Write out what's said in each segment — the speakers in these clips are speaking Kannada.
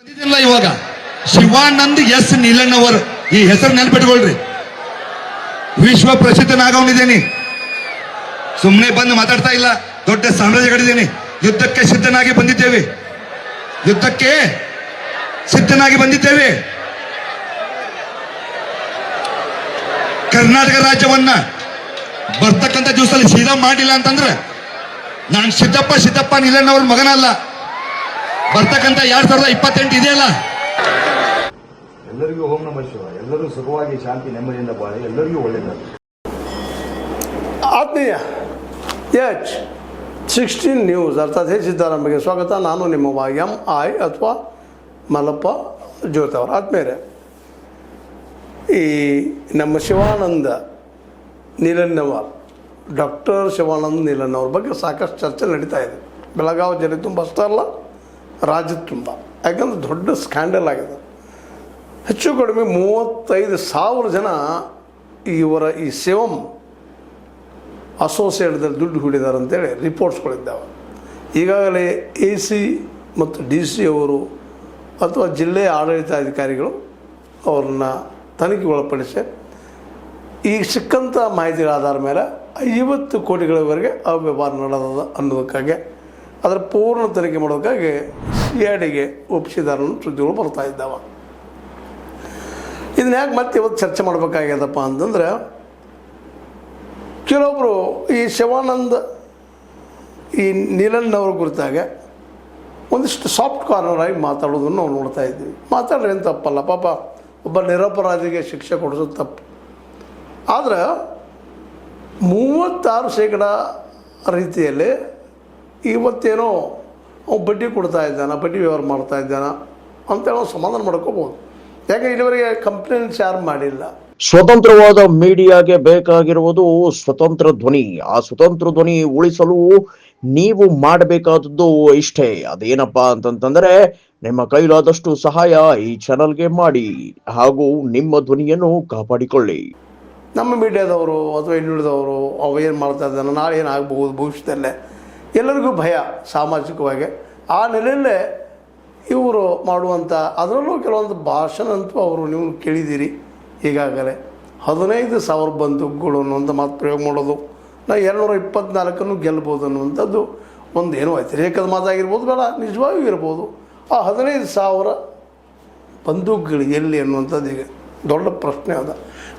ಬಂದಿದ್ದಿಲ್ಲ ಇವಾಗ ಶಿವಾನಂದ್ ಎಸ್ ನೀಲಣ್ಣವರ್ ಈ ಹೆಸರು ನೆನಪಿಟ್ಕೊಳ್ರಿ. ವಿಶ್ವ ಪ್ರಸಿದ್ಧನಾಗವನಿದ್ದೇನೆ. ಸುಮ್ಮನೆ ಬಂದು ಮಾತಾಡ್ತಾ ಇಲ್ಲ. ದೊಡ್ಡ ಸಾಮ್ರಾಜ್ಯ ಕಟ್ಟಿದ್ದೇನೆ. ಯುದ್ಧಕ್ಕೆ ಸಿದ್ಧನಾಗಿ ಬಂದಿದ್ದೇವೆ. ಯುದ್ಧಕ್ಕೆ ಸಿದ್ಧನಾಗಿ ಬಂದಿದ್ದೇವೆ. ಕರ್ನಾಟಕ ರಾಜ್ಯವನ್ನ ಬರ್ತಕ್ಕಂಥ ದಿವಸದಲ್ಲಿ ಸೀದಾ ಮಾಡಿಲ್ಲ ಅಂತಂದ್ರೆ ನಾನು ಸಿದ್ದಪ್ಪ ನೀಲಣ್ಣವ್ರ ಮಗನಲ್ಲ. ಬರ್ತಕ್ಕಂಥ 2028 ಇದೆಯಲ್ಲ. ಎಲ್ಲರಿಗೂ ಓಂ ನಮಃ ಶಿವ. ಎಲ್ಲರೂ ಸುಖವಾಗಿ ಶಾಂತಿ ನೆಮ್ಮದಿಯಿಂದ ಬಾಳಿ ಎಲ್ಲರಿಗೂ ಒಳ್ಳೆಯದು. ಆತ್ಮೀಯ H16 ನ್ಯೂಸ್ ಅರ್ಥಾತ್ ಹೇ ಸಿದ್ದಾರಾಮಗೆ ಸ್ವಾಗತ. ನಾನು ನಿಮ್ಮ MI ಅಥವಾ ಮಲ್ಲಪ್ಪ ಜ್ಯೋತಿ ಅವರು. ಆತ್ಮೀಯರೇ, ಈ ನಮ್ಮ ಶಿವಾನಂದ ನೀಲಣ್ಣವರ್, ಡಾಕ್ಟರ್ ಶಿವಾನಂದ ನೀಲಣ್ಣವ್ರ ಬಗ್ಗೆ ಸಾಕಷ್ಟು ಚರ್ಚೆ ನಡೀತಾ ಇದೆ. ಬೆಳಗಾವಿ ಜಿಲ್ಲೆ ತುಂಬ ಅಷ್ಟೇ ಅಲ್ಲ, ರಾಜ್ಯದ ತುಂಬ. ಯಾಕಂದ್ರೆ ದೊಡ್ಡ ಸ್ಕ್ಯಾಂಡಲ್ ಆಗಿದೆ. ಹೆಚ್ಚು ಕಡಿಮೆ 35,000 ಜನ ಇವರ ಈ ಶಿವಂ ಅಸೋಸಿಯೇಟ್ದಲ್ಲಿ ದುಡ್ಡು ಹೂಡಿದ್ದಾರೆ ಅಂತೇಳಿ ರಿಪೋರ್ಟ್ಸ್ಗಳಿದ್ದಾವೆ. ಈಗಾಗಲೇ AC ಮತ್ತು DC ಅವರು ಅಥವಾ ಜಿಲ್ಲೆಯ ಆಡಳಿತಾಧಿಕಾರಿಗಳು ಅವ್ರನ್ನ ತನಿಖೆಗೆ ಒಳಪಡಿಸಿ ಈಗ ಸಿಕ್ಕಂಥ ಮಾಹಿತಿಗಳ ಆಧಾರ ಮೇಲೆ 50 ಕೋಟಿಗಳವರೆಗೆ ಅವ್ಯವಹಾರ ನಡೆದ ಅನ್ನೋದಕ್ಕಾಗಿ ಅದರ ಪೂರ್ಣ ತನಿಖೆ ಮಾಡೋದಕ್ಕಾಗಿ CIDಗೆ ಒಪ್ಪಿಸಿದಾರ ಸುದ್ದಿಗಳು ಬರ್ತಾ ಇದ್ದಾವೆ. ಇದನ್ನ ಯಾಕೆ ಮತ್ತೆ ಇವತ್ತು ಚರ್ಚೆ ಮಾಡಬೇಕಾಗ್ಯದಪ್ಪ ಅಂತಂದ್ರೆ, ಕೆಲವೊಬ್ಬರು ಈ ಶಿವಾನಂದ ಈ ನೀಲಣ್ಣವ್ರ ಕುರಿತಾಗೆ ಒಂದಿಷ್ಟು ಸಾಫ್ಟ್ ಕಾರ್ನರ್ ಆಗಿ ಮಾತಾಡೋದನ್ನು ನಾವು ನೋಡ್ತಾ ಇದ್ದೀವಿ. ಮಾತಾಡ್ರಿ ಏನು ತಪ್ಪಲ್ಲ, ಪಾಪ ಒಬ್ಬ ನಿರಪರಾಧಿಗೆ ಶಿಕ್ಷೆ ಕೊಡಿಸೋದು ತಪ್ಪು. ಆದರೆ 36% ರೀತಿಯಲ್ಲಿ ಇವತ್ತೇನೋ ಬಡ್ಡಿ ಕೊಡ್ತಾ ಇದ್ದಾನ, ಬಡ್ಡಿ ವ್ಯವಹಾರ ಮಾಡ್ತಾ ಇದ್ದಾನ ಅಂತೇಳಿ ನಾವು ಸಮಾಧಾನ ಮಾಡ್ಕೋಬೋದು. ಯಾಕೆ ಇಲ್ಲಿವರೆಗೆ ಕಂಪ್ಲೇಂಟ್ಸ್ ಯಾರು ಮಾಡಿಲ್ಲ. ಸ್ವತಂತ್ರವಾದ ಮೀಡಿಯಾಗೆ ಬೇಕಾಗಿರುವುದು ಸ್ವತಂತ್ರ ಧ್ವನಿ. ಆ ಸ್ವತಂತ್ರ ಧ್ವನಿ ಉಳಿಸಲು ನೀವು ಮಾಡಬೇಕಾದದ್ದು ಇಷ್ಟೇ. ಅದೇನಪ್ಪಾ ಅಂತಂತಂದ್ರೆ, ನಿಮ್ಮ ಕೈಲಾದಷ್ಟು ಸಹಾಯ ಈ ಚಾನಲ್ಗೆ ಮಾಡಿ ಹಾಗೂ ನಿಮ್ಮ ಧ್ವನಿಯನ್ನು ಕಾಪಾಡಿಕೊಳ್ಳಿ. ನಮ್ಮ ಮೀಡಿಯಾದವರು ಅಥವಾ ಇನ್ನುಳಿದವರು ಅವೇನು ಮಾಡ್ತಾ ಇದ್ದಾನೆ, ನಾಳೆ ಏನಾಗಬಹುದು ಭವಿಷ್ಯದಲ್ಲೇ, ಎಲ್ಲರಿಗೂ ಭಯ ಸಾಮಾಜಿಕವಾಗಿ. ಆ ನೆಲೆಯಲ್ಲೇ ಇವರು ಮಾಡುವಂಥ ಅದರಲ್ಲೂ ಕೆಲವೊಂದು ಭಾಷಣ ಅಂತೂ ಅವರು ನೀವು ಕೇಳಿದ್ದೀರಿ. ಈಗಾಗಲೇ 15,000 ಬಂದೂಕುಗಳು ಅನ್ನುವಂಥ ಮಾತು ಪ್ರಯೋಗ ಮಾಡೋದು, ನಾ 224 ಗೆಲ್ಬೋದು ಅನ್ನುವಂಥದ್ದು ಒಂದು ಏನೋ ವ್ಯತಿರೇಕದ ಮಾತಾಗಿರ್ಬೋದು, ಬೇಡ ನಿಜವಾಗಿಯೂ ಇರ್ಬೋದು. ಆ 15,000 ಬಂದೂಕುಗಳು ಎಲ್ಲಿ ಅನ್ನುವಂಥದ್ದು ಈಗ ದೊಡ್ಡ ಪ್ರಶ್ನೆ ಅದ.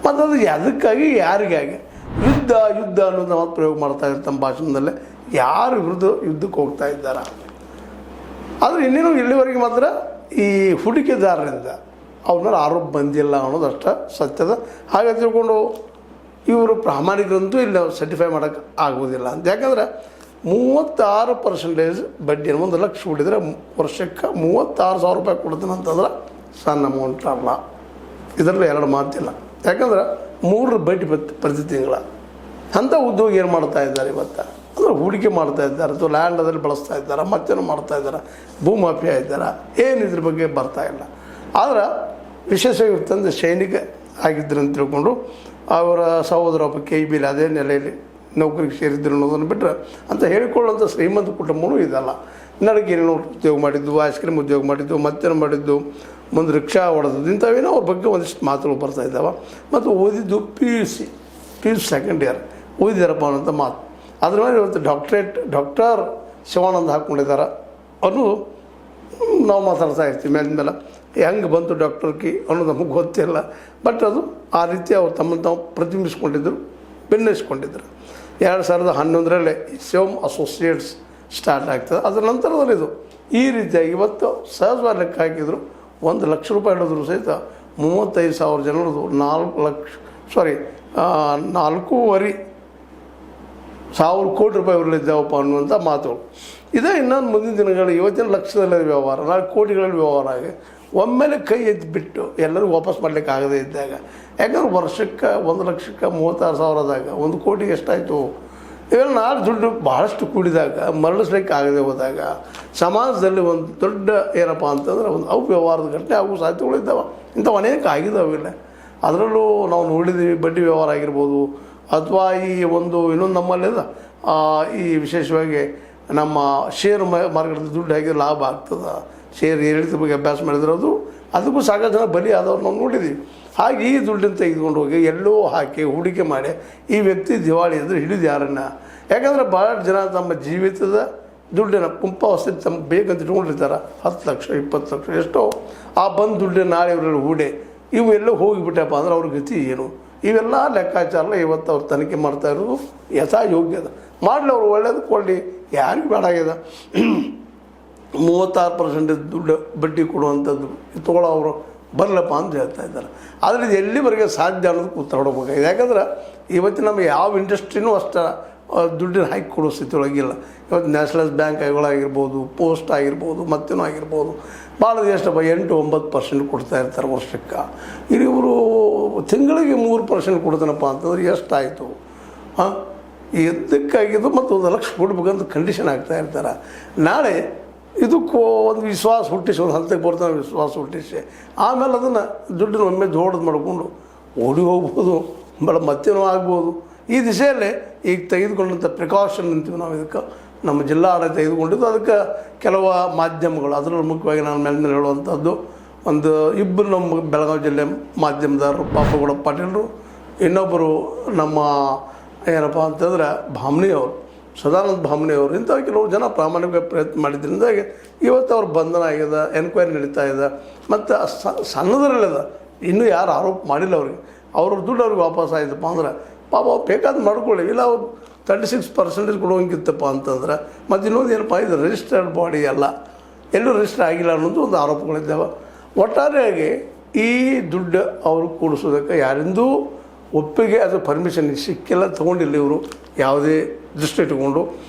ಮತ್ತು ಅದು ಅದಕ್ಕಾಗಿ ಯಾರಿಗಾಗಿ ಯುದ್ಧ ಅನ್ನೋಂಥ ಮಾತು ಪ್ರಯೋಗ ಮಾಡ್ತಾ ಇದ್ದಾರೆ ತಮ್ಮ ಭಾಷಣದಲ್ಲೇ. ಯಾರು ವಿರುದ್ಧ ಯುದ್ಧಕ್ಕೆ ಹೋಗ್ತಾ ಇದ್ದಾರೆ. ಆದರೆ ಇನ್ನೇನು ಇಲ್ಲಿವರೆಗೆ ಮಾತ್ರ ಈ ಹೂಡಿಕೆದಾರರಿಂದ ಅವ್ರ ಮೇಲೆ ಆರೋಪ ಬಂದಿಲ್ಲ ಅನ್ನೋದು ಅಷ್ಟೇ ಸತ್ಯದ. ಹಾಗೆ ತಿಳ್ಕೊಂಡು ಇವರು ಪ್ರಾಮಾಣಿಕರಂತೂ ಇಲ್ಲಿ ಸರ್ಟಿಫೈ ಮಾಡೋಕ್ಕೆ ಆಗೋದಿಲ್ಲ ಅಂತ. ಯಾಕಂದರೆ 36% ಬಡ್ಡಿಯನ್ನು 1 ಲಕ್ಷ ಹೂಡಿದರೆ ವರ್ಷಕ್ಕೆ 36,000 ರೂಪಾಯಿ ಕೊಡ್ತೀನಿ ಅಂತಂದ್ರೆ ಸಣ್ಣ ಅಮೌಂಟ್ ಅಲ್ಲ. ಇದರಲ್ಲಿ 2 ಮಾತಿಲ್ಲ. ಯಾಕಂದ್ರೆ 3 ಬಡ್ಡಿ ಪ್ರತಿ ತಿಂಗಳ ಅಂಥ ಉದ್ಯೋಗ ಏನು ಮಾಡ್ತಾ ಇದ್ದಾರೆ ಇವತ್ತು ಅಂದರೆ ಹೂಡಿಕೆ ಮಾಡ್ತಾ ಇದ್ದಾರೆ ಅಥವಾ ಲ್ಯಾಂಡದಲ್ಲಿ ಬಳಸ್ತಾ ಇದ್ದಾರೆ, ಮತ್ತೇನೋ ಮಾಡ್ತಾ ಇದ್ದಾರೆ, ಭೂಮಾಫಿಯಾ ಇದ್ದಾರೆ, ಏನು ಇದ್ರ ಬಗ್ಗೆ ಬರ್ತಾ ಇಲ್ಲ. ಆದರೆ ವಿಶೇಷವಾಗಿ ತಂದೆ ಸೈನಿಕ ಆಗಿದ್ದರು ಅಂತ ತಿಳ್ಕೊಂಡು ಅವರ ಸಹೋದರ ಒಬ್ಬ KBL ಅದೇ ನೆಲೆಯಲ್ಲಿ ನೌಕರಿಗೆ ಸೇರಿದ್ರು ಅನ್ನೋದನ್ನು ಬಿಟ್ಟರೆ ಅಂತ ಹೇಳಿಕೊಳ್ಳುವಂಥ ಶ್ರೀಮಂತ ಕುಟುಂಬವೂ ಇದಲ್ಲ. ನನಗೆ ಏನೇನೋ ಉದ್ಯೋಗ ಮಾಡಿದ್ದು, ಐಸ್ ಕ್ರೀಮ್ ಉದ್ಯೋಗ ಮಾಡಿದ್ದು, ಮತ್ತೇನು ಮಾಡಿದ್ದು, ಮುಂದೆ ರಿಕ್ಷಾ ಹೊಡೆದದ್ದು, ಇಂಥವೇನೋ ಅವ್ರ ಬಗ್ಗೆ ಒಂದಿಷ್ಟು ಮಾತುಗಳು ಬರ್ತಾ ಇದ್ದಾವೆ. ಮತ್ತು ಓದಿದ್ದು PUC ಸೆಕೆಂಡ್ ಇಯರ್ ಓದಿದಾರಪ್ಪ ಅನ್ನೋಂಥ ಮಾತು. ಅದ್ರ ಮೇಲೆ ಇವತ್ತು ಡಾಕ್ಟರ್ ಶಿವಾನಂದ ಹಾಕ್ಕೊಂಡಿದ್ದಾರೆ ಅನ್ನೋದು ನಾವು ಮಾತಾಡ್ತಾ ಇರ್ತೀವಿ. ಮೇಲೆ ಹೆಂಗೆ ಬಂತು ಡಾಕ್ಟರ್ಕಿ ಅನ್ನೋದು ನಮಗೆ ಗೊತ್ತಿಲ್ಲ. ಬಟ್ ಅದು ಆ ರೀತಿ ಅವ್ರು ತಮ್ಮನ್ನು ತಾವು ಪ್ರತಿಬಿಂಬಿಸ್ಕೊಂಡಿದ್ದರು, ಬೆನ್ನೈಸ್ಕೊಂಡಿದ್ದರು. 2011ರಲ್ಲಿ ಶಿವಂ ಅಸೋಸಿಯೇಟ್ಸ್ ಸ್ಟಾರ್ಟ್ ಆಗ್ತದೆ. ಅದರ ನಂತರದಲ್ಲಿ ಇದು ಈ ರೀತಿಯಾಗಿ ಇವತ್ತು ಸಹಜವಾಗಿ ಲೆಕ್ಕ ಹಾಕಿದ್ರು 1 ಲಕ್ಷ ರೂಪಾಯಿ ಹಿಡಿದ್ರು ಸಹಿತ 35,000 ಜನರದು 4,500,000 ಕೋಟಿ ರೂಪಾಯಿ ಉರುಳಿದ್ದಾವಪ್ಪ ಅನ್ನುವಂಥ ಮಾತುಗಳು. ಇದೇ ಇನ್ನೊಂದು ಮುಂದಿನ ದಿನಗಳು ಇವತ್ತಿನ ಲಕ್ಷದಲ್ಲಿ ವ್ಯವಹಾರ, ನಾಳೆ ಕೋಟಿಗಳಲ್ಲಿ ವ್ಯವಹಾರ ಆಗಿ ಒಮ್ಮೆಲೆ ಕೈ ಎತ್ತಿಬಿಟ್ಟು ಎಲ್ಲರಿಗೂ ವಾಪಸ್ ಮಾಡಲಿಕ್ಕೆ ಆಗದೇ ಇದ್ದಾಗ, ಯಾಕಂದ್ರೆ ವರ್ಷಕ್ಕೆ 1 ಲಕ್ಷಕ್ಕೆ 36,000ದಾಗ 1 ಕೋಟಿಗೆ ಎಷ್ಟಾಯಿತು? ಇವೆಲ್ಲ ನಾಳೆ ದುಡ್ಡು ಭಾಳಷ್ಟು ಕೂಡಿದಾಗ ಮರಳಿಸ್ಲಿಕ್ಕೆ ಆಗದೆ ಹೋದಾಗ ಸಮಾಜದಲ್ಲಿ ಒಂದು ದೊಡ್ಡ ಏನಪ್ಪ ಅಂತಂದ್ರೆ ಒಂದು ಅವ್ಯವಹಾರದ ಘಟನೆ ಆಗುವ ಸಾಧ್ಯತೆಗಳಿದ್ದಾವೆ. ಇಂಥವು ಅನೇಕ ಆಗಿದ್ದಾವಿಲ್ಲ. ಅದರಲ್ಲೂ ನಾವು ನೋಡಿದ್ದೀವಿ, ಬಡ್ಡಿ ವ್ಯವಹಾರ ಆಗಿರ್ಬೋದು ಅಥವಾ ಈ ಒಂದು ಇನ್ನೊಂದು ನಮ್ಮಲ್ಲಿಲ್ಲ ಈ ವಿಶೇಷವಾಗಿ ನಮ್ಮ ಷೇರು ಮಾರ್ಕೆಟ್ ದುಡ್ಡು ಹೇಗೆ ಲಾಭ ಆಗ್ತದೆ, ಶೇರ್ ಏರಿಳಿತ ಬಗ್ಗೆ ಅಭ್ಯಾಸ ಮಾಡಿದಿರೋದು, ಅದಕ್ಕೂ ಸಾಕಷ್ಟು ಜನ ಬಲಿ ಆದವ್ರು ನಾವು ನೋಡಿದ್ದೀವಿ. ಹಾಗೆ ಈ ದುಡ್ಡನ್ನು ತೆಗೆದುಕೊಂಡು ಹೋಗಿ ಎಲ್ಲೋ ಹಾಕಿ ಹೂಡಿಕೆ ಮಾಡಿ ಈ ವ್ಯಕ್ತಿ ದಿವಾಳಿ ಅಂದರೆ ಹಿಡಿದು ಯಾರನ್ನು. ಯಾಕಂದರೆ ಭಾಳಷ್ಟು ಜನ ತಮ್ಮ ಜೀವಿತದ ದುಡ್ಡನ್ನು ಪಂಪ ವಸತಿ ತಮ್ಗೆ ಬೇಕಂತ ಇಟ್ಕೊಂಡಿರ್ತಾರೆ, 10 ಲಕ್ಷ 20 ಲಕ್ಷ ಎಷ್ಟೋ. ಆ ಬಂದು ದುಡ್ಡನ್ನು ನಾಳೆ ಇವರಲ್ಲಿ ಹೂಡೆ ಇವು ಎಲ್ಲೋ ಹೋಗಿಬಿಟ್ಟಪ್ಪ ಅಂದ್ರೆ ಅವ್ರ ಗತಿ ಏನು? ಇವೆಲ್ಲ ಲೆಕ್ಕಾಚಾರ ಇವತ್ತು ಅವ್ರು ತನಿಖೆ ಮಾಡ್ತಾ ಇರೋದು ಯಥಾ ಯೋಗ್ಯದ. ಮಾಡಲಿ, ಅವ್ರು ಒಳ್ಳೇದು ಕೊಡಲಿ, ಯಾರಿಗೂ ಬೇಡ ಆಗ್ಯದ. 36% ದುಡ್ಡು ಬಡ್ಡಿ ಕೊಡುವಂಥದ್ದು ತೊಗೊಳ್ಳೋ ಅವರು ಬರಲಪ್ಪ ಅಂತ ಹೇಳ್ತಾ ಇದ್ದಾರೆ. ಆದರೆ ಇದು ಎಲ್ಲಿವರೆಗೆ ಸಾಧ್ಯ ಅನ್ನೋದಕ್ಕೆ ಉತ್ತರ ಕೊಡಬೇಕಾಗಿದೆ. ಯಾಕಂದ್ರೆ ಇವತ್ತು ನಮಗೆ ಯಾವ ಇಂಡಸ್ಟ್ರಿನೂ ಅಷ್ಟು ದುಡ್ಡಿನ ಹಾಕಿ ಕೊಡೋ ಸ್ಥಿತಿ ಒಳಗಿಲ್ಲ. ಇವತ್ತು ನ್ಯಾಷನಲೈಸ್ ಬ್ಯಾಂಕ್ಗಳಾಗಿರ್ಬೋದು, ಪೋಸ್ಟ್ ಆಗಿರ್ಬೋದು, ಮತ್ತೇನೋ ಆಗಿರ್ಬೋದು, ಭಾಳ ಎಷ್ಟಪ್ಪ 8-9% ಕೊಡ್ತಾ ಇರ್ತಾರೆ ವರ್ಷಕ್ಕೆ. ಇಲ್ಲಿ ಇವರು ತಿಂಗಳಿಗೆ 3% ಕೊಡ್ತಾನಪ್ಪ ಅಂತಂದ್ರೆ ಎಷ್ಟಾಯಿತು? ಹಾಂ, ಎದ್ದಕ್ಕಾಗಿದ್ದು ಮತ್ತು 1 ಲಕ್ಷ ಕೊಡ್ಬೇಕಂತ ಕಂಡೀಷನ್ ಆಗ್ತಾ ಇರ್ತಾರೆ. ನಾಳೆ ಇದಕ್ಕೂ ಒಂದು ವಿಶ್ವಾಸ ಹುಟ್ಟಿಸಿ, ಒಂದು ಹಂತಕ್ಕೆ ಬರ್ತಾನೆ ವಿಶ್ವಾಸ ಹುಟ್ಟಿಸಿ, ಆಮೇಲೆ ಅದನ್ನು ದುಡ್ಡನ್ನು ಒಮ್ಮೆ ಜೋಡದು ಮಾಡಿಕೊಂಡು ಓಡಿ ಹೋಗ್ಬೋದು, ಮತ್ತೇನೋ ಆಗ್ಬೋದು. ಈ ದಿಶೆಯಲ್ಲೇ ಈಗ ತೆಗೆದುಕೊಂಡಂಥ ಪ್ರಿಕಾಷನ್ ಅಂತೀವಿ ನಾವು. ಇದಕ್ಕೆ ನಮ್ಮ ಜಿಲ್ಲಾ ಆಡಳಿತ ತೆಗೆದುಕೊಂಡಿದ್ದು. ಅದಕ್ಕೆ ಕೆಲವು ಮಾಧ್ಯಮಗಳು, ಅದರಲ್ಲಿ ಮುಖ್ಯವಾಗಿ ನಾನು ಮೇಲೆ ಹೇಳುವಂಥದ್ದು ಒಂದು ಇಬ್ಬರು ನಮ್ಮ ಬೆಳಗಾವಿ ಜಿಲ್ಲೆ ಮಾಧ್ಯಮದಾರರು, ಪಾಪಗೌಡ ಪಾಟೀಲರು, ಇನ್ನೊಬ್ಬರು ನಮ್ಮ ಏನಪ್ಪ ಅಂತಂದ್ರೆ ಭಾಮನಿಯವರು, ಸದಾನಂದ ಭಾಮನಿಯವರು, ಇಂಥ ಕೆಲವು ಜನ ಪ್ರಾಮಾಣಿಕ ಪ್ರಯತ್ನ ಮಾಡಿದ್ರಿಂದಾಗಿ ಇವತ್ತು ಅವ್ರ ಬಂಧನ ಆಗ್ಯದ, ಎನ್ಕ್ವೈರಿ ನಡೀತಾ ಇದೆ. ಮತ್ತು ಸಣ್ಣದರಲ್ಲಿದೆ, ಇನ್ನೂ ಯಾರು ಆರೋಪ ಮಾಡಿಲ್ಲ ಅವ್ರಿಗೆ. ಅವ್ರ ದುಡ್ಡು ಅವ್ರಿಗೆ ವಾಪಸ್ ಆಯ್ತಪ್ಪ ಅಂದ್ರೆ ಪಾಪ ಅವ್ರು ಬೇಕಾದ ಮಾಡ್ಕೊಳ್ಳಿ. ಇಲ್ಲ ಅವ್ರು 36% ಕೊಡುವಂಗಿತ್ತಪ್ಪ ಅಂತಂದ್ರೆ ಮತ್ತು ಇನ್ನೊಂದು ಏನಪ್ಪ, ಇದು ರಿಜಿಸ್ಟರ್ಡ್ ಬಾಡಿ ಅಲ್ಲ, ಎಲ್ಲೂ ರಿಜಿಸ್ಟರ್ ಆಗಿಲ್ಲ ಅನ್ನೋದು ಒಂದು ಆರೋಪಗಳಿದ್ದಾವೆ. ಒಟ್ಟಾರೆಯಾಗಿ ಈ ದುಡ್ಡು ಅವರು ಕೂಡಿಸೋದಕ್ಕೆ ಯಾರಿಂದೂ ಒಪ್ಪಿಗೆ ಅದು ಪರ್ಮಿಷನ್ ಸಿಕ್ಕಿಲ್ಲ, ತೊಗೊಂಡಿಲ್ಲ ಇವರು ಯಾವುದೇ ದೃಷ್ಟಿ ಇಟ್ಕೊಂಡು.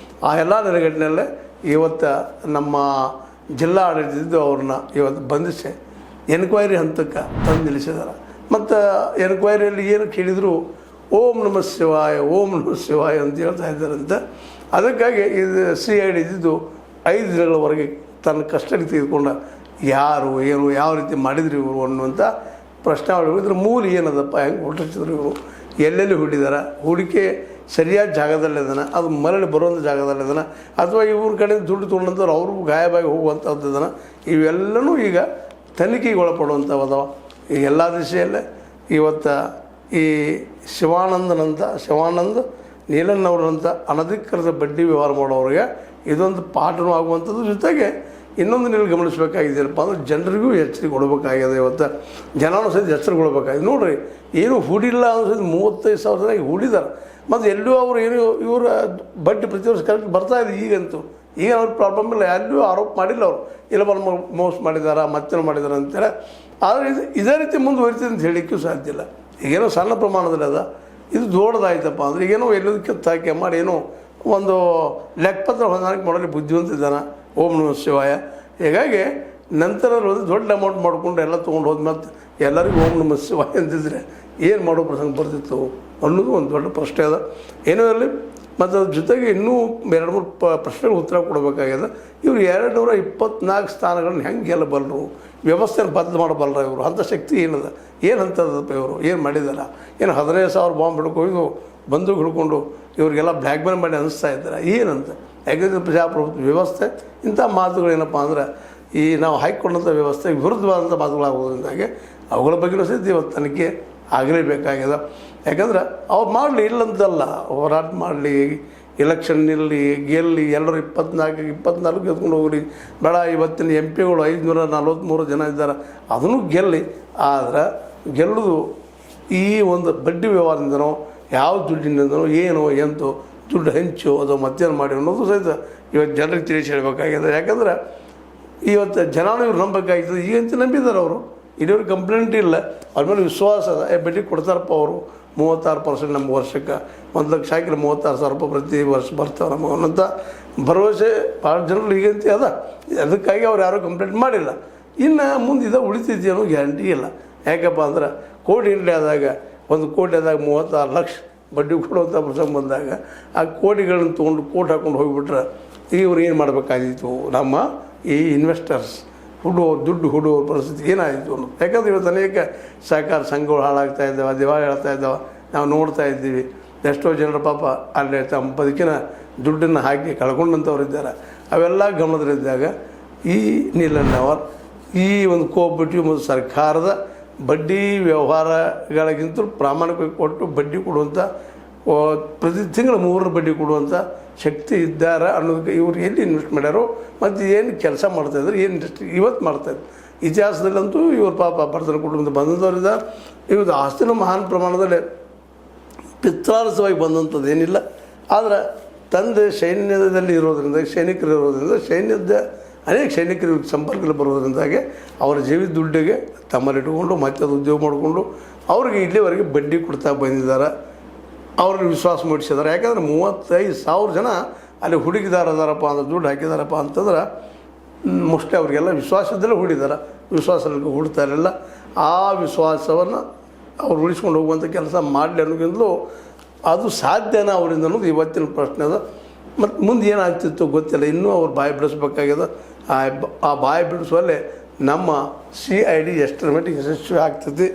ಆ ಎಲ್ಲ ನೆಲೆಗಟ್ಟಿನಲ್ಲೇ ಇವತ್ತು ನಮ್ಮ ಜಿಲ್ಲಾ ಆಡಳಿತದ್ದು ಅವ್ರನ್ನ ಇವತ್ತು ಬಂಧಿಸಿ ಎನ್ಕ್ವೈರಿ ಹಂತಕ್ಕೆ ತಂದು ನಿಲ್ಲಿಸಿದ್ದಾರೆ. ಮತ್ತು ಎನ್ಕ್ವೈರಿಯಲ್ಲಿ ಏನು ಕೇಳಿದ್ರು ಓಂ ನಮಃ ಶಿವಾಯ, ಓಂ ನಮಃ ಶಿವಾಯ ಅಂತ ಹೇಳ್ತಾ ಇದ್ದಾರಂತೆ. ಅದಕ್ಕಾಗಿ ಇದು CID ಇದ್ದಿದ್ದು 5 ದಿನಗಳವರೆಗೆ ತನ್ನ ಕಸ್ಟಡಿ ತೆಗೆದುಕೊಂಡ ಯಾರು ಏನು ಯಾವ ರೀತಿ ಮಾಡಿದ್ರು ಇವರು ಅನ್ನುವಂಥ ಪ್ರಶ್ನೆ ಮಾಡಿದ್ರು. ಇದ್ರ ಮೂಲ ಏನದಪ್ಪ, ಹೆಂಗೆ ಹೊರಟಿದ್ರು ಇವರು, ಎಲ್ಲೆಲ್ಲಿ ಹೂಡಿದಾರ, ಹೂಡಿಕೆ ಸರಿಯಾದ ಜಾಗದಲ್ಲಿದ್ದಾನೆ, ಅದು ಮರಳಿ ಬರುವಂಥ ಜಾಗದಲ್ಲಿದ್ದಾನೆ, ಅಥವಾ ಇವ್ರ ಕಡೆ ದುಡ್ಡು ತೊಗೊಂಡಂಥವ್ರು ಅವ್ರಿಗೂ ಗಾಯವಾಗಿ ಹೋಗುವಂಥದ್ದು ಇದ್ದಾನೆ. ಇವೆಲ್ಲವೂ ಈಗ ತನಿಖೆಗೆ ಒಳಪಡುವಂಥವದವ. ಈ ಎಲ್ಲ ದಿಶೆಯಲ್ಲೇ ಇವತ್ತು ಈ ಶಿವಾನಂದ ನೀಲಣ್ಣವ್ರಂಥ ಅನಧಿಕೃತ ಬಡ್ಡಿ ವ್ಯವಹಾರ ಮಾಡೋರಿಗೆ ಇದೊಂದು ಪಾಠನೂ ಆಗುವಂಥದ್ದು. ಜೊತೆಗೆ ಇನ್ನೊಂದು ನೀವು ಗಮನಿಸಬೇಕಾಗಿದೆಯಪ್ಪ ಅಂದ್ರೆ ಜನರಿಗೂ ಎಚ್ಚರಿಕೆ ಕೊಡಬೇಕಾಗಿದೆ. ಇವತ್ತು ಜನನೂ ಸಹಿತ ಎಚ್ಚರಿಕೆ ಕೊಡಬೇಕಾಗಿದೆ. ನೋಡಿರಿ, ಏನು ಹೂಡಿಲ್ಲ ಅನ್ನೋ ಸಹಿತ 35,000 ಜನ ಹೂಡಿದ್ದಾರೆ. ಮತ್ತು ಎಲ್ಲೂ ಅವರು ಏನು ಇವರ ಬಡ್ಡಿ ಪ್ರತಿ ವರ್ಷ ಕರೆಕ್ಟ್ ಬರ್ತಾಯಿದೆ. ಈಗಂತೂ ಈಗ ಅವ್ರ ಪ್ರಾಬ್ಲಮ್ ಇಲ್ಲ, ಎಲ್ಲೂ ಆರೋಪ ಮಾಡಿಲ್ಲ ಅವರು, ಇಲ್ಲ ನಮ್ಮ ಮೋಸ ಮಾಡಿದಾರ ಮತ್ತೇನು ಮಾಡಿದಾರೆ ಅಂತೇಳಿ. ಆದರೆ ಇದೇ ರೀತಿ ಮುಂದುವರಿತದೆ ಅಂತ ಹೇಳಲಿಕ್ಕೂ ಸಾಧ್ಯ ಇಲ್ಲ. ಈಗೇನೋ ಸಣ್ಣ ಪ್ರಮಾಣದಲ್ಲಿ ಅದ, ಇದು ದೊಡ್ಡದಾಯ್ತಪ್ಪ ಅಂದರೆ ಈಗೇನೋ ಎಲ್ಲದಕ್ಕೆ ತಾಕೆ ಮಾಡಿ ಏನೋ ಒಂದು ಲೆಕ್ಕಪತ್ರ ಹೊಂದಾಣಿಕೆ ಮಾಡಲಿ ಬುದ್ಧಿವಂತಿದ್ದಾನೆ. ಓಂ ನಮಃ ಶಿವಾಯ. ಹೀಗಾಗಿ ನಂತರ ಒಂದು ದೊಡ್ಡ ಅಮೌಂಟ್ ಮಾಡಿಕೊಂಡು ಎಲ್ಲ ತೊಗೊಂಡು ಹೋದ ಮತ್ತು ಎಲ್ಲರಿಗೂ ಓಂ ನಮಃ ಶಿವಾಯ ಅಂತಿದ್ರೆ ಏನು ಮಾಡೋ ಪ್ರಸಂಗ ಬರ್ತಿತ್ತು ಅನ್ನೋದು ಒಂದು ದೊಡ್ಡ ಪ್ರಶ್ನೆ ಅದ. ಏನೋ ಇರಲಿ. ಮತ್ತು ಅದ್ರ ಜೊತೆಗೆ ಇನ್ನೂ 2-3 ಪ್ರಶ್ನೆಗಳು ಉತ್ತರ ಕೊಡಬೇಕಾಗಿದೆ. ಇವರು 224 ಸ್ಥಾನಗಳನ್ನ ಹೆಂಗೆ ಗೆಲ್ಲಬಲ್ಲರು, ವ್ಯವಸ್ಥೆಯನ್ನು ಬದಲು ಮಾಡಬಲ್ಲರ ಇವರು, ಅಂಥ ಶಕ್ತಿ ಏನದ, ಏನು ಅಂತದಪ್ಪ ಇವರು, ಏನು ಮಾಡಿದಾರ, ಏನು 15,000 ಬಾಂಬ್ ಹಿಡ್ಕೊಂಡು ಬಂದೂಕು ಹಿಡ್ಕೊಂಡು ಇವರಿಗೆಲ್ಲ ಬ್ಲ್ಯಾಕ್ ಮೇಲ್ ಮಾಡಿ ಅನಿಸ್ತಾ ಇದ್ದಾರೆ ಏನಂತ. ಯಾಕಂದರೆ ಪ್ರಜಾಪ್ರಭುತ್ವ ವ್ಯವಸ್ಥೆ ಇಂಥ ಮಾತುಗಳೇನಪ್ಪ ಅಂದ್ರೆ ಈ ನಾವು ಹಾಕಿಕೊಂಡಂಥ ವ್ಯವಸ್ಥೆಗೆ ವಿರುದ್ಧವಾದಂಥ ಮಾತುಗಳಾಗೋದ್ರಿಂದಾಗಿ ಅವುಗಳ ಬಗ್ಗೆಯೂ ಸಹಿತ ಇವತ್ತು ತನಿಖೆ ಆಗಲೇಬೇಕಾಗಿದೆ. ಯಾಕಂದ್ರೆ ಅವ್ರು ಮಾಡಲಿ, ಇಲ್ಲಂತಲ್ಲ, ಹೋರಾಟ ಮಾಡಲಿ, ಎಲೆಕ್ಷನ್ ನಿಲ್ಲಿ ಗೆಲ್ಲಿ, ಎಲ್ಲರೂ 24 ಗೆದ್ಕೊಂಡು ಹೋಗ್ರಿ, ಬೇಡ ಇವತ್ತಿನ MP ಗಳು 543 ಜನ ಇದ್ದಾರೆ, ಅದನ್ನು ಗೆಲ್ಲಿ. ಆದರೆ ಗೆಲ್ಲೋದು ಈ ಒಂದು ಬಡ್ಡಿ ವ್ಯವಹಾರದಿಂದನೋ ಯಾವ ದುಡ್ಡಿನಿಂದನೋ ಏನೋ ಎಂತೋ ದುಡ್ಡು ಹಂಚು ಅದು ಮತ್ತೇನು ಮಾಡಿ ಅನ್ನೋದು ಸಹಿತ ಇವತ್ತು ಜನರಿಗೆ ತಿಳಿಸಿ ಹೇಳಬೇಕಾಗಿದೆ. ಯಾಕಂದ್ರೆ ಇವತ್ತು ಜನನೂ ಇವ್ರು ನಂಬಬೇಕಾಗ್ತದೆ. ಈಗಂತೂ ನಂಬಿದ್ದಾರೆ ಅವರು, ಇಲ್ಲಿಯವ್ರಿಗೆ ಕಂಪ್ಲೇಂಟ್ ಇಲ್ಲ, ಅವ್ರ ಮೇಲೆ ವಿಶ್ವಾಸ ಅದ. ಬಡ್ಡಿ ಕೊಡ್ತಾರಪ್ಪ ಅವರು 36% ನಮ್ಗೆ ವರ್ಷಕ್ಕೆ 1 ಲಕ್ಷ ಹಾಕಿದ್ರೆ 36,000 ರೂಪಾಯಿ ಪ್ರತಿ ವರ್ಷ ಬರ್ತಾವೆ ನಮಗೆ ಅನ್ನೋಂಥ ಭರವಸೆ ಭಾಳ ಜನರು ಈಗಂತ ಅದ. ಅದಕ್ಕಾಗಿ ಅವ್ರು ಯಾರೂ ಕಂಪ್ಲೇಂಟ್ ಮಾಡಿಲ್ಲ. ಇನ್ನು ಮುಂದೆ ಇದು ಉಳಿತಿದ್ದೆ ಅನ್ನೋ ಗ್ಯಾರಂಟಿ ಇಲ್ಲ. ಯಾಕಪ್ಪ ಅಂದ್ರೆ ಕೋಟಿ ಇರಲಿ ಆದಾಗ 1 ಕೋಟಿ ಆದಾಗ 36 ಲಕ್ಷ ಬಡ್ಡಿ ಕೊಡುವಂಥ ಪ್ರಸಂಗ ಬಂದಾಗ ಆ ಕೋಟಿಗಳನ್ನ ತೊಗೊಂಡು ಕೋಟ್ ಹಾಕ್ಕೊಂಡು ಹೋಗಿಬಿಟ್ರೆ ಇವ್ರು ಏನು ಮಾಡಬೇಕಾಗಿತ್ತು, ನಮ್ಮ ಈ ಇನ್ವೆಸ್ಟರ್ಸ್ ದುಡ್ಡು ಹುಡುಗರ ಪರಿಸ್ಥಿತಿ ಏನಾಯಿತು ಅನ್ನೋದು. ಯಾಕಂದರೆ ಇವತ್ತು ಅನೇಕ ಸಹಕಾರ ಸಂಘಗಳು ಹಾಳಾಗ್ತಾ ಇದ್ದಾವೆ, ದಿವಾಳಿ ಹೇಳ್ತಾ ಇದ್ದಾವೆ, ನಾವು ನೋಡ್ತಾ ಇದ್ದೀವಿ. ಎಷ್ಟೋ ಜನರು ಪಾಪ ಅಲ್ಲಿ ತಮ್ಮ ಬದುಕಿನ ದುಡ್ಡನ್ನು ಹಾಕಿ ಕಳ್ಕೊಂಡಂಥವ್ರು ಇದ್ದಾರೆ. ಅವೆಲ್ಲ ಗಮನದಲ್ಲಿದ್ದಾಗ ಈ ನೀಲಣ್ಣವರ್ ಈ ಒಂದು ಕೋಆಪರೇಟಿವ್ ಮತ್ತು ಸರ್ಕಾರದ ಬಡ್ಡಿ ವ್ಯವಹಾರಗಳಿಗಿಂತ ಪ್ರಾಮಾಣಿಕವಾಗಿ ಕೊಟ್ಟು ಬಡ್ಡಿ ಕೊಡುವಂಥ ಪ್ರತಿ ತಿಂಗಳು 3 ಬಡ್ಡಿ ಕೊಡುವಂಥ ಶಕ್ತಿ ಇದ್ದಾರೆ ಅನ್ನೋದಕ್ಕೆ ಇವ್ರು ಎಲ್ಲಿ ಇನ್ವೆಸ್ಟ್ ಮಾಡ್ಯಾರೋ ಮತ್ತು ಏನು ಕೆಲಸ ಮಾಡ್ತಾಯಿದ್ರು ಏನು ಇಂಡಸ್ಟ್ರಿ ಇವತ್ತು ಮಾಡ್ತಾಯಿದ್ರು. ಇತಿಹಾಸದಲ್ಲಂತೂ ಇವ್ರು ಪಾಪ ಬಡತನ ಕುಟುಂಬದ ಬಂದವರಿಂದ ಇವ್ರದ್ದು ಆಸ್ತಿನ ಮಹಾನ್ ಪ್ರಮಾಣದಲ್ಲಿ ಪಿತ್ರಾರ್ಸವಾಗಿ ಬಂದಂಥದ್ದು ಏನಿಲ್ಲ. ಆದರೆ ತಂದೆ ಸೈನ್ಯದಲ್ಲಿ ಇರೋದ್ರಿಂದ ಸೈನಿಕರು ಇರೋದ್ರಿಂದ ಸೈನ್ಯದ ಅನೇಕ ಸೈನಿಕರು ಸಂಪರ್ಕದಲ್ಲಿ ಬರೋದ್ರಿಂದಾಗಿ ಅವರ ಜೀವಿತ ದುಡ್ಡಿಗೆ ತಮ್ಮಲ್ಲಿಟ್ಟುಕೊಂಡು ಮತ್ತೆ ಅದು ಉದ್ಯೋಗ ಮಾಡಿಕೊಂಡು ಅವ್ರಿಗೆ ಇಲ್ಲಿವರೆಗೆ ಬಡ್ಡಿ ಕೊಡ್ತಾ ಬಂದಿದ್ದಾರೆ. ಅವ್ರಿಗೆ ವಿಶ್ವಾಸ ಮೂಡಿಸಿದ್ದಾರೆ. ಯಾಕಂದರೆ 35,000 ಜನ ಅಲ್ಲಿ ಹೂಡಿಕೆದಾರ ಅದಾರಪ್ಪ ಅಂದ್ರೆ ದುಡ್ಡು ಹಾಕಿದಾರಪ್ಪ ಅಂತಂದ್ರೆ ಮೋಸ್ಟ್ಲಿ ಅವರಿಗೆಲ್ಲ ವಿಶ್ವಾಸದಲ್ಲೇ ಹೂಡಿದ್ದಾರೆ. ವಿಶ್ವಾಸದಲ್ಲಿ ಹೂಡ್ತಾ ಇರಲಿಲ್ಲ. ಆ ವಿಶ್ವಾಸವನ್ನು ಅವ್ರು ಉಳಿಸ್ಕೊಂಡು ಹೋಗುವಂಥ ಕೆಲಸ ಮಾಡಲಿ ಅನ್ನೋಕ್ಕಿಂತಲೂ ಅದು ಸಾಧ್ಯನಾ ಅವರಿಂದ ಅನ್ನೋದು ಇವತ್ತಿನ ಪ್ರಶ್ನೆ ಅದ. ಮತ್ತು ಮುಂದೆ ಏನಾಗ್ತಿತ್ತು ಗೊತ್ತಿಲ್ಲ. ಇನ್ನೂ ಅವ್ರು ಬಾಯಿ ಬಿಡಿಸ್ಬೇಕಾಗ್ಯದ. ಆ ಬಾಯಿ ಬಿಡಿಸುವಲ್ಲೇ ನಮ್ಮ CID ಎಷ್ಟರ ಮಟ್ಟಿಗೆ ಯಶಸ್ವಿ ಆಗ್ತೈತಿ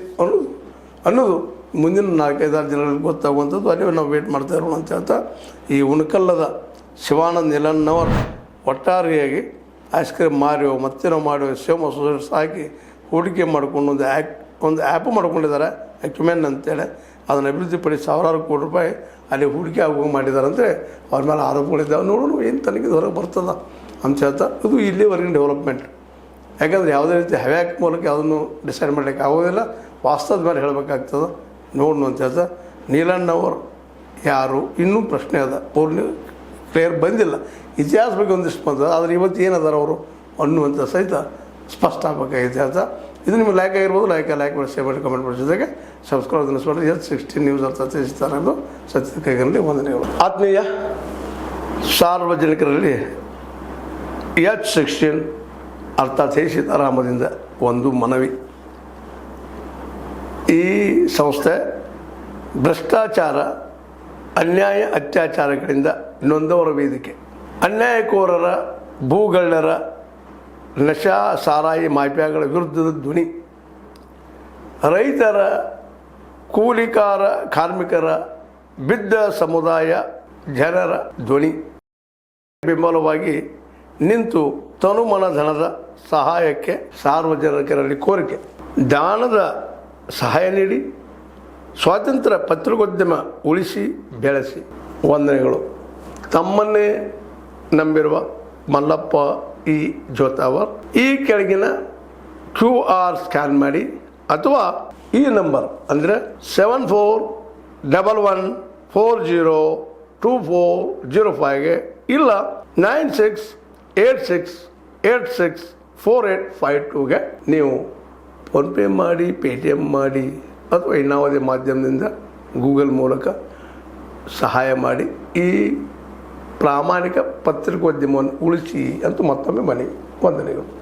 ಅನ್ನೋದು ಮುಂದಿನ 4-5 ದಿನಗಳಲ್ಲಿ ಗೊತ್ತಾಗುವಂಥದ್ದು. ಅಲ್ಲಿ ನಾವು ವೇಟ್ ಮಾಡ್ತಾ ಇರೋಣ ಅಂತ ಹೇಳ್ತಾ ಈ ಉಣಕಲ್ಲದ ಶಿವಾನಂದ ನೀಲಣ್ಣವರ್ ಒಟ್ಟಾರೆಯಾಗಿ ಐಸ್ ಕ್ರೀಮ್ ಮಾರಿಯೋ ಮತ್ತೇನೋ ಮಾಡಿಯೋ ಸೇಮ್ ಅಸೋಸಿಯೇಟ್ಸ್ ಹಾಕಿ ಹೂಡಿಕೆ ಮಾಡಿಕೊಂಡು ಒಂದು ಆ್ಯಪ್ ಮಾಡ್ಕೊಂಡಿದ್ದಾರೆ ಅಕ್ಯುಮೆನ್ ಅಂತೇಳಿ. ಅದನ್ನು ಅಭಿವೃದ್ಧಿಪಡಿಸಿ ಸಾವಿರಾರು ಕೋಟಿ ರೂಪಾಯಿ ಅಲ್ಲಿ ಹೂಡಿಕೆ ಆಗುವಂಗೆ ಮಾಡಿದಾರಂತೆ. ಅವ್ರ ಮೇಲೆ ಆರೋಪಗಳಿದ್ದಾವೆ. ನೋಡೋಣ ಏನು ತನಿಖೆ ಹೊರಗೆ ಬರ್ತದ ಅಂತ ಹೇಳ್ತಾ ಇದು ಇಲ್ಲಿವರೆಗಿನ ಡೆವಲಪ್ಮೆಂಟ್. ಯಾಕಂದರೆ ಯಾವುದೇ ರೀತಿ ಹವ್ಯಾಕ್ ಮೂಲಕ ಯಾವುದನ್ನು ಡಿಸೈಡ್ ಮಾಡಲಿಕ್ಕೆ ಆಗೋದಿಲ್ಲ. ವಾಸ್ತವದ ಮೇಲೆ ಹೇಳಬೇಕಾಗ್ತದೆ. ನೋಡೋಣ ಅಂತ ಹೇಳ್ತಾ ನೀಲಣ್ಣವರು ಯಾರು ಇನ್ನೂ ಪ್ರಶ್ನೆ ಅದ. ಅವ್ರು ಕ್ಲಿಯರ್ ಬಂದಿಲ್ಲ. ಇತಿಹಾಸ ಬಗ್ಗೆ ಒಂದಿಷ್ಟು ಬಂದದ. ಆದರೆ ಇವತ್ತು ಏನದಾರ ಅವರು ಅನ್ನುವಂಥ ಸಹಿತ ಸ್ಪಷ್ಟ ಆಗಬೇಕಾಗಿದೆ ಅಂತ. ಇದು ನಿಮಗೆ ಲೈಕ್ ಆಗಿರ್ಬೋದು. ಲೈಕ್ ಮಾಡಿ ಶೇರ್ ಮಾಡಿ ಕಮೆಂಟ್ ಮಾಡಿ ಜೊತೆಗೆ ಸಬ್ಸ್ಕ್ರೈಬ್ ಅನ್ನಿಸ್ಬಿಟ್ಟು H16 ನ್ಯೂಸ್ ಅರ್ಥ ತಿಳಿಸ್ತಾರೆ ಅನ್ನೋದು ಸತ್ಯದ ಕೈಗಳಲ್ಲಿ ವಂದನೆಗಳು. ಆತ್ಮೀಯ ಸಾರ್ವಜನಿಕರಲ್ಲಿ H16 ಅರ್ಥಾತ್ ಸೀತಾರಾಮದಿಂದ ಒಂದು ಮನವಿ. ಈ ಸಂಸ್ಥೆ ಭ್ರಷ್ಟಾಚಾರ ಅನ್ಯಾಯ ಅತ್ಯಾಚಾರಗಳಿಂದ ನೊಂದವರ ವೇದಿಕೆ. ಅನ್ಯಾಯಕೋರರ ಭೂಗಳ್ಳರ ನಶಾ ಸಾರಾಯಿ ಮಾಫಿಯಾಗಳ ವಿರುದ್ಧದ ಧ್ವನಿ. ರೈತರ ಕೂಲಿಕಾರ ಕಾರ್ಮಿಕರ ಬಿದ್ದ ಸಮುದಾಯ ಜನರ ಧ್ವನಿ. ಬೆಂಬಲವಾಗಿ ನಿಂತು ತನುಮನ ಧನದ ಸಹಾಯಕ್ಕೆ ಸಾರ್ವಜನಿಕರಲ್ಲಿ ಕೋರಿಕೆ. ದಾನದ ಸಹಾಯ ನೀಡಿ ಸ್ವಾತಂತ್ರ್ಯ ಪತ್ರಿಕೋದ್ಯಮ ಉಳಿಸಿ ಬೆಳೆಸಿ. ವಂದನೆಗಳು. ತಮ್ಮನ್ನೇ ನಂಬಿರುವ ಮಲ್ಲಪ್ಪ ಇ ಜೋತಾವರ್. ಈ ಕೆಳಗಿನ QR ಸ್ಕ್ಯಾನ್ ಮಾಡಿ ಅಥವಾ ಈ ನಂಬರ್ ಅಂದರೆ 7411402405ಗೆ ಇಲ್ಲ 9686864852ಗೆ ನೀವು ಫೋನ್ಪೇ ಮಾಡಿ, ಪೇಟಿಎಮ್ ಮಾಡಿ ಅಥವಾ ಇನ್ನಾವುದೇ ಮಾಧ್ಯಮದಿಂದ ಗೂಗಲ್ ಮೂಲಕ ಸಹಾಯ ಮಾಡಿ ಈ ಪ್ರಾಮಾಣಿಕ ಪತ್ರಿಕೋದ್ಯಮವನ್ನು ಉಳಿಸಿ ಅಂತ ಮತ್ತೊಮ್ಮೆ ಮನವಿ. ವಂದನೆಗಳು.